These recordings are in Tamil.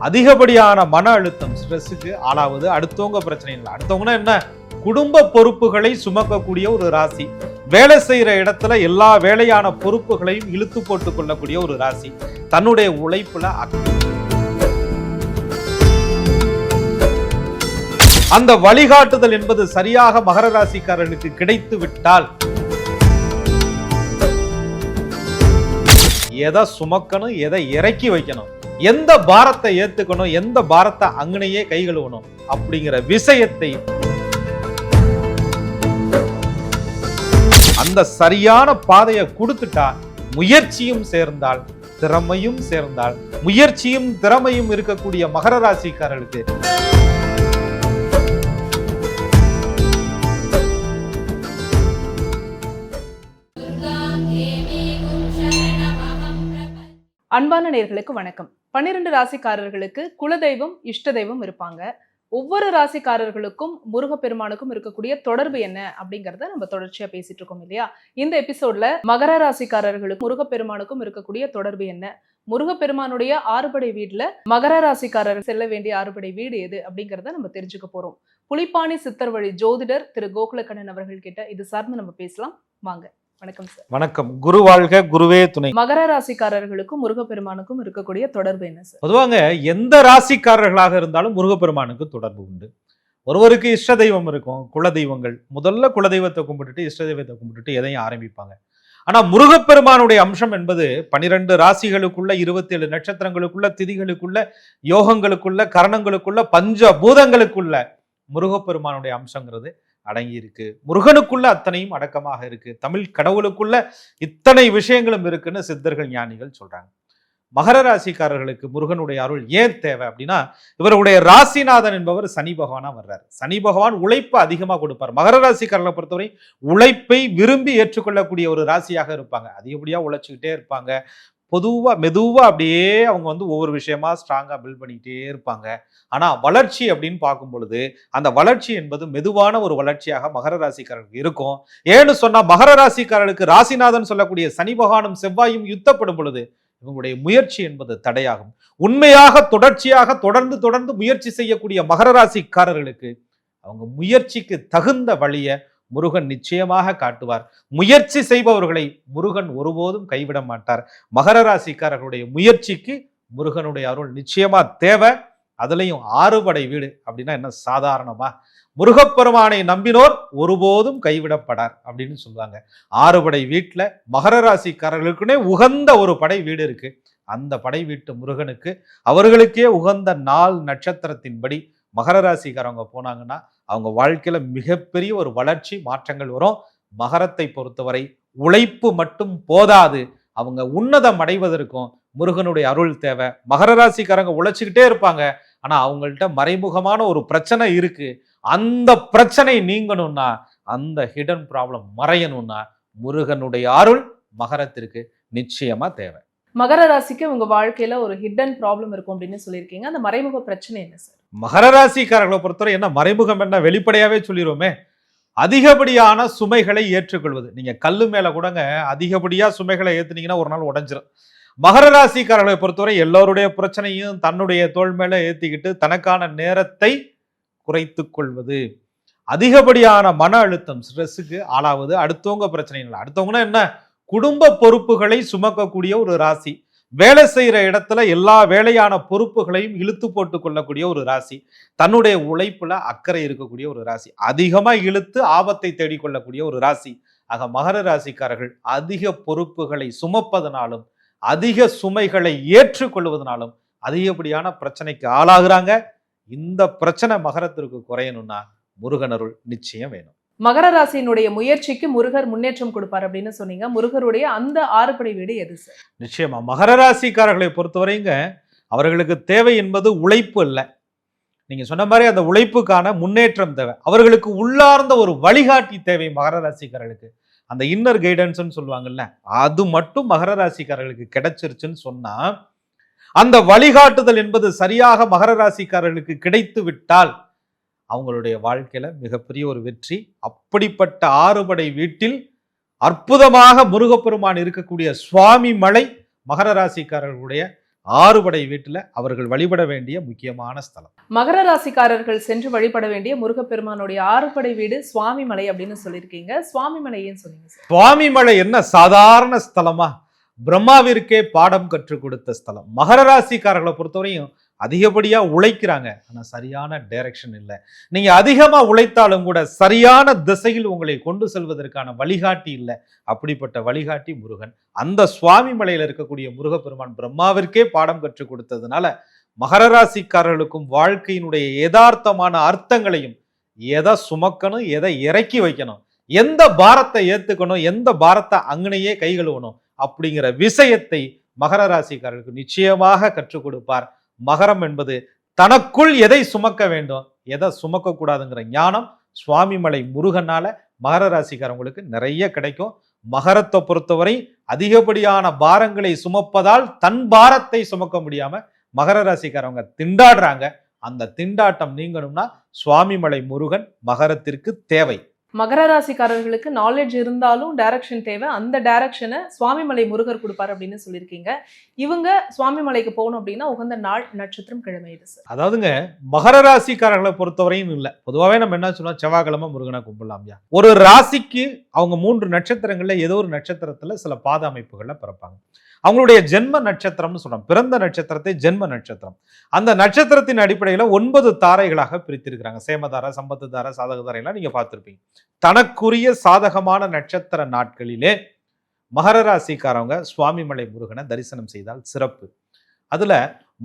அதிகப்படியான மன அழுத்தம், ஸ்ட்ரெஸ்ஸுக்கு ஆளாவது அடுத்தவங்க பிரச்சனை இல்லை. அடுத்தவங்கன்னா என்ன, குடும்ப பொறுப்புகளை சுமக்கக்கூடிய ஒரு ராசி, வேலை செய்யற இடத்துல எல்லா வேலையான பொறுப்புகளையும் இழுத்து போட்டுக் கொள்ளக்கூடிய ஒரு ராசி, தன்னுடைய உழைப்புல அந்த வழிகாட்டுதல் என்பது சரியாக மகர ராசிக்காரர்களுக்கு கிடைத்து விட்டால் எதை சுமக்கணும், எதை இறக்கி வைக்கணும், எந்த பாரத்தை ஏத்துக்கணும், எந்த பாரத்தை அங்கனையே கை கழுவணும் அப்படிங்கிற விஷயத்தை அந்த சரியான பாதையை கொடுத்துட்டா, முயற்சியும் சேர்ந்தால் திறமையும் சேர்ந்தால், முயற்சியும் திறமையும் இருக்கக்கூடிய மகர ராசிக்காரர்களுக்கு அன்பான நேயர்களுக்கு வணக்கம். 12 ராசிக்காரர்களுக்கு குலதெய்வம், இஷ்ட தெய்வம் இருப்பாங்க. ஒவ்வொரு ராசிக்காரர்களுக்கும் முருகப்பெருமானுக்கும் இருக்கக்கூடிய தொடர்பு என்ன அப்படிங்கறத நம்ம தொடர்ச்சியா பேசிட்டு இருக்கோம் இல்லையா? இந்த எபிசோட்ல மகர ராசிக்காரர்களுக்கும் முருகப்பெருமானுக்கும் இருக்கக்கூடிய தொடர்பு என்ன, முருகப்பெருமானுடைய ஆறுபடை வீடுல மகர ராசிக்காரர் செல்ல வேண்டிய ஆறுபடை வீடு எது அப்படிங்கறத நம்ம தெரிஞ்சுக்க போறோம். புலிப்பாணி சித்தர் வழி ஜோதிடர் திரு கோகுலக்கண்ணன் அவர்கள் கிட்ட இது சார்ந்து நம்ம பேசலாம். வாங்க. வணக்கம் சார். வணக்கம். குரு வாழ்க, குருவே துணை. மகர ராசிக்காரர்களுக்கும் முருகப்பெருமானுக்கும் இருக்கக்கூடிய தொடர்பு என்ன சார்? பொதுவாங்க எந்த ராசிக்காரர்களாக இருந்தாலும் முருகப்பெருமானுக்கு தொடர்பு உண்டு. ஒருவருக்கு இஷ்ட தெய்வம் இருக்கும், குல தெய்வங்கள். முதல்ல குலதெய்வத்தை கும்பிட்டுட்டு இஷ்ட தெய்வத்தை கும்பிட்டுட்டு எதையும் ஆரம்பிப்பாங்க. ஆனா முருகப்பெருமானுடைய அம்சம் என்பது 12 ராசிகளுக்குள்ள, 27 நட்சத்திரங்களுக்குள்ள, திதிகளுக்குள்ள, யோகங்களுக்குள்ள, கரணங்களுக்குள்ள, பஞ்ச பூதங்களுக்குள்ள முருகப்பெருமானுடைய அம்சங்கிறது அடங்கி இருக்கு. முருகனுக்குள்ள அத்தனையும் அடக்கமாக இருக்கு. தமிழ் கடவுளுக்குள்ள இத்தனை விஷயங்களும் இருக்குன்னு சித்தர்கள், ஞானிகள் சொல்றாங்க. மகர ராசிக்காரர்களுக்கு முருகனுடைய அருள் ஏன் தேவை அப்படின்னா, இவருடைய ராசிநாதன் என்பவர் சனி பகவானா வர்றாரு. சனி பகவான் உழைப்பு அதிகமா கொடுப்பார். மகர ராசிக்காரர்களை பொறுத்தவரை உழைப்பை விரும்பி ஏற்றுக்கொள்ளக்கூடிய ஒரு ராசியாக இருப்பாங்க. அதிகப்படியா உழைச்சிக்கிட்டே இருப்பாங்க. மெதுவா அப்படியே அவங்க ஒவ்வொரு விஷயமா ஸ்ட்ராங்கா பில்ட் பண்ணிக்கிட்டே இருப்பாங்க. ஆனா வளர்ச்சி அப்படின்னு பார்க்கும் பொழுது அந்த வளர்ச்சி என்பது மெதுவான ஒரு வளர்ச்சியாக மகர ராசிக்காரர்களுக்கு இருக்கும். ஏன்னு சொன்னா, மகர ராசிக்காரர்களுக்கு ராசிநாதன் சொல்லக்கூடிய சனி பகவானும் செவ்வாயும் யுத்தப்படும் பொழுது இவங்களுடைய முயற்சி என்பது தடையாகும். உண்மையாக தொடர்ச்சியாக தொடர்ந்து முயற்சி செய்யக்கூடிய மகர ராசிக்காரர்களுக்கு அவங்க முயற்சிக்கு தகுந்த வழியை முருகன் நிச்சயமாக காட்டுவார். முயற்சி செய்பவர்களை முருகன் ஒருபோதும் கைவிட மாட்டார். மகர ராசிக்காரர்களுடைய முயற்சிக்கு முருகனுடைய அருள் நிச்சயமா தேவை. அதுலயும் ஆறுபடை வீடு அப்படின்னா என்ன சாதாரணமா? முருகப்பெருமானை நம்பினோர் ஒருபோதும் கைவிடப்படார் அப்படின்னு சொல்லுவாங்க. ஆறுபடை வீட்டுல மகர ராசிக்காரர்களுக்குன்னே உகந்த ஒரு படை வீடு இருக்கு. அந்த படை வீட்டு முருகனுக்கு அவர்களுக்கே உகந்த நாள் நட்சத்திரத்தின்படி மகர ராசிக்காரவங்க போனாங்கன்னா அவங்க வாழ்க்கையில மிகப்பெரிய ஒரு வளர்ச்சி, மாற்றங்கள் வரும். மகரத்தை பொறுத்தவரை உழைப்பு மட்டும் போதாது, அவங்க உன்னதம் அடைவதற்கும் முருகனுடைய அருள் தேவை. மகர ராசிக்காரங்க உழைச்சிக்கிட்டே இருப்பாங்க. ஆனா அவங்கள்ட்ட மறைமுகமான ஒரு பிரச்சனை இருக்கு. அந்த பிரச்சனை நீங்கணும்னா, அந்த ஹிடன் ப்ராப்ளம் மறையணும்னா முருகனுடைய அருள் மகரத்திற்கு நிச்சயமா தேவை. மகர ராசிக்கு உங்க வாழ்க்கையில ஒரு ஹிடன் ப்ராப்ளம் இருக்கும் அப்படின்னு சொல்லியிருக்கீங்க. அந்த மறைமுக பிரச்சனை என்ன சார்? மகர ராசிக்காரர்களை பொறுத்தவரை என்ன மறைமுகம் என்ன, வெளிப்படையாவே சொல்லிடுவோமே, அதிகப்படியான சுமைகளை ஏற்றுக்கொள்வது. நீங்க கல்லு மேல கூடங்க அதிகப்படியா சுமைகளை ஏத்துனீங்கன்னா ஒரு நாள் உடைஞ்சிரும். மகர ராசிக்காரர்களை பொறுத்தவரை எல்லோருடைய பிரச்சனையும் தன்னுடைய தோள் மேல ஏத்திக்கிட்டு தனக்கான நேரத்தை குறைத்து கொள்வது, அதிகப்படியான மன அழுத்தம், ஸ்ட்ரெஸ்ஸுக்கு ஆளாவது அடுத்தவங்க பிரச்சனை இல்லை. அடுத்தவங்கன்னா என்ன, குடும்ப பொறுப்புகளை சுமக்கக்கூடிய ஒரு ராசி, வேலை செய்யற இடத்துல எல்லா வேலையான பொறுப்புகளையும் இழுத்து போட்டு கொள்ளக்கூடிய ஒரு ராசி, தன்னுடைய உழைப்புல அக்கறை இருக்கக்கூடிய ஒரு ராசி, அதிகமா இழுத்து ஆபத்தை தேடிக்கொள்ளக்கூடிய ஒரு ராசி. ஆக மகர ராசிக்காரர்கள் அதிக பொறுப்புகளை சுமப்பதனாலும் அதிக சுமைகளை ஏற்றுக்கொள்வதனாலும் அதிகப்படியான பிரச்சனைக்கு ஆளாகிறாங்க. இந்த பிரச்சனை மகரத்திற்கு குறையணும்னா முருகனருள் நிச்சயம் வேணும். மகர ராசியினுடைய முயற்சிக்கு முருகர் முன்னேற்றம் கொடுப்பார் அப்படின்னு சொன்னீங்க. முருகருடைய அந்த ஆறுபடை வீடு எது சார்? நிச்சயமா மகர ராசிக்காரர்களை பொறுத்தவரைங்க அவர்களுக்கு தேவை என்பது உழைப்பு இல்லை. நீங்க சொன்ன மாதிரி அந்த உழைப்புக்கான முன்னேற்றம் தேவை. அவர்களுக்கு உள்ளார்ந்த ஒரு வழிகாட்டி தேவை. மகர ராசிக்காரர்களுக்கு அந்த இன்னர் கைடன்ஸ் சொல்லுவாங்கல்ல, அது மட்டும் மகர ராசிக்காரர்களுக்கு கிடைச்சிருச்சுன்னு சொன்னா, அந்த வழிகாட்டுதல் என்பது சரியாக மகர ராசிக்காரர்களுக்கு கிடைத்து விட்டால் அவங்களுடைய வாழ்க்கையில மிகப்பெரிய ஒரு வெற்றி. அப்படிப்பட்ட ஆறுபடை வீட்டில் அற்புதமாக முருகப்பெருமான் இருக்கக்கூடிய சுவாமி மலை மகர ராசிக்காரர்களுடைய ஆறுபடை வீட்டுல அவர்கள் வழிபட வேண்டிய முக்கியமான ஸ்தலம். மகர ராசிக்காரர்கள் சென்று வழிபட வேண்டிய முருகப்பெருமானுடைய ஆறுபடை வீடு சுவாமிமலை அப்படின்னு சொல்லியிருக்கீங்க. சுவாமிமலை ஏன் சொன்னீங்க சார்? சுவாமிமலை என்ன சாதாரண ஸ்தலமா? பிரம்மாவிற்கே பாடம் கற்றுக் கொடுத்த ஸ்தலம். மகர ராசிக்காரர்களை பொறுத்தவரையும் அதிகப்படியா உழைக்கிறாங்க, ஆனா சரியான டைரக்ஷன் இல்லை. நீங்க அதிகமா உழைத்தாலும் கூட சரியான திசையில் உங்களை கொண்டு செல்வதற்கான வழிகாட்டி இல்லை. அப்படிப்பட்ட வழிகாட்டி முருகன். அந்த சுவாமி மலையில இருக்கக்கூடிய முருகப்பெருமான் பிரம்மாவிற்கே பாடம் கற்றுக் கொடுத்ததுனால மகர ராசிக்காரர்களுக்கும் வாழ்க்கையினுடைய யதார்த்தமான அர்த்தங்களையும், எதை சுமக்கணும், எதை இறக்கி வைக்கணும், எந்த பாரத்தை ஏத்துக்கணும், எந்த பாரத்தை அங்கனையே கை கழுவணும் அப்படிங்கிற விஷயத்தை மகர ராசிக்காரர்களுக்கு நிச்சயமாக கற்றுக் கொடுப்பார். மகரம் என்பது தனக்குள் எதை சுமக்க வேண்டும், எதை சுமக்க கூடாதுங்கிற ஞானம் சுவாமிமலை முருகனால மகர ராசிக்காரங்களுக்கு நிறைய கிடைக்கும். மகரத்தை பொறுத்தவரை அதிகப்படியான பாரங்களை சுமப்பதால் தன் பாரத்தை சுமக்க முடியாம மகர ராசிக்காரவங்க திண்டாடுறாங்க. அந்த திண்டாட்டம் நீங்கணும்னா சுவாமிமலை முருகன் மகரத்திற்கு தேவை. மகர ராசிக்காரர்களுக்கு நாலேஜ் இருந்தாலும் டைரக்ஷன் தேவை. அந்த டைரக்ஷனை சுவாமிமலை முருகர் கொடுப்பார் அப்படின்னு சொல்லியிருக்கீங்க. இவங்க சுவாமிமலைக்கு போகணும் அப்படின்னா உகந்த நாள், நட்சத்திரம், கிழமை இது சார்? அதாவதுங்க, மகர ராசிக்காரர்களை பொறுத்தவரையும் இல்லை, பொதுவாகவே நம்ம என்ன சொல்லுவோம், செவ்வாய்க்கிழமை முருகனை கும்பிடலாம்யா. ஒரு ராசிக்கு அவங்க 3 நட்சத்திரங்கள்ல ஏதோ ஒரு நட்சத்திரத்துல சில பாத அமைப்புகள்ல பிறப்பாங்க. அவங்களுடைய ஜென்ம நட்சத்திரம்னு சொல்றோம். பிறந்த நட்சத்திரத்தை ஜென்ம நட்சத்திரம். அந்த நட்சத்திரத்தின் அடிப்படையில் 9 தாரைகளாக பிரித்திருக்கிறாங்க. சேமதார, சம்பத்து தார, சாதக தாரையெல்லாம் நீங்க பார்த்திருப்பீங்க. தனக்குரிய சாதகமான நட்சத்திர நாட்களிலே மகர ராசிக்காரவங்க சுவாமிமலை முருகனை தரிசனம் செய்தால் சிறப்பு. அதுல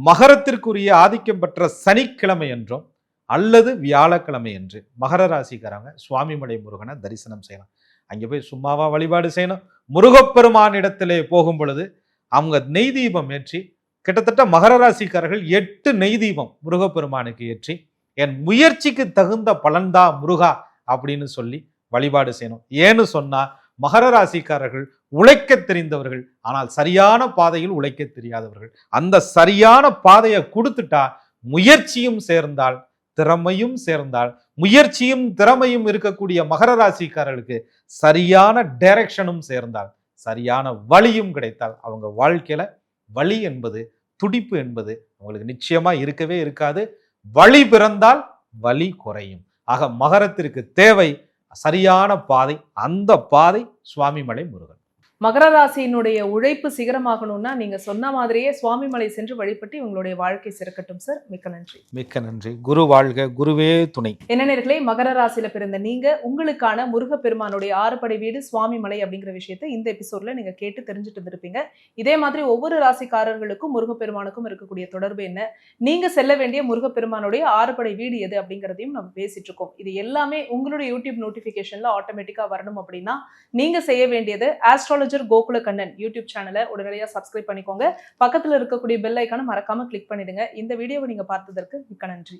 மகரத்திற்குரிய ஆதிக்கம் பெற்ற சனிக்கிழமை என்றும் அல்லது வியாழக்கிழமை என்று மகர ராசிக்காரவங்க சுவாமிமலை முருகனை தரிசனம் செய்யலாம். அங்கே போய் சும்மாவா வழிபாடு செய்யணும்? முருகப்பெருமானிடத்திலே போகும் பொழுது அவங்க நெய் தீபம் ஏற்றி, கிட்டத்தட்ட மகர ராசிக்காரர்கள் 8 நெய் தீபம் முருகப்பெருமானுக்கு ஏற்றி, என் முயற்சிக்கு தகுந்த பலன்தா முருகா அப்படின்னு சொல்லி வழிபாடு செய்யணும். ஏன்னு சொன்னா மகர ராசிக்காரர்கள் உழைக்க தெரிந்தவர்கள், ஆனால் சரியான பாதையில் உழைக்க தெரியாதவர்கள். அந்த சரியான பாதையை கொடுத்துட்டா முயற்சியும் சேர்ந்தால் திறமையும் சேர்ந்தால், முயற்சியும் திறமையும் இருக்கக்கூடிய மகர ராசிக்காரர்களுக்கு சரியான டைரக்ஷனும் சேர்ந்தால், சரியான வழியும் கிடைத்தால், அவங்க வாழ்க்கையில வழி என்பது, துடிப்பு என்பது அவங்களுக்கு நிச்சயமா இருக்கவே இருக்காது. வழி பிறந்தால் வலி குறையும். ஆக மகரத்திற்கு தேவை சரியான பாதை. அந்த பாதை சுவாமிமலை முருகன். மகர ராசியினுடைய உழைப்பு சிகரமாகணும்னா நீங்க சொன்ன மாதிரியே சுவாமிமலை சென்று வழிபட்டு இவங்களுடைய வாழ்க்கை சிறக்கட்டும் சார். மிக்க நன்றி. மிக்க நன்றி. குரு வாழ்க, குருவே துணை. என்ன நேயர்களே, மகர ராசியில பிறந்த நீங்க உங்களுக்கான முருகப்பெருமானுடைய ஆறுபடை வீடு சுவாமிமலை அப்படிங்கிற விஷயத்தை இந்த எபிசோட்ல நீங்க கேட்டு தெரிஞ்சுட்டு இருந்திருப்பீங்க. இதே மாதிரி ஒவ்வொரு ராசிக்காரர்களுக்கும் முருகப்பெருமானுக்கும் இருக்கக்கூடிய தொடர்பு என்ன, நீங்க செல்ல வேண்டிய முருகப்பெருமானுடைய ஆறுபடை வீடு எது அப்படிங்கிறதையும் நம்ம பேசிட்டு இருக்கோம். இது எல்லாமே உங்களுடைய யூடியூப் நோட்டிபிகேஷன்ல ஆட்டோமேட்டிக்கா வரணும் அப்படின்னா நீங்க செய்ய வேண்டியது ஆஸ்ட்ராலஜர் கோகுல கண்ணன் யூடியூப் சேனலை உடனடியாக சப்ஸ்கிரைப் பண்ணிக்கோங்க. பக்கத்துல இருக்கக்கூடிய பெல் ஐக்கானை மறக்காம கிளிக் பண்ணிடுங்க. இந்த வீடியோவை நீங்க பார்த்ததற்கு மிக்க நன்றி.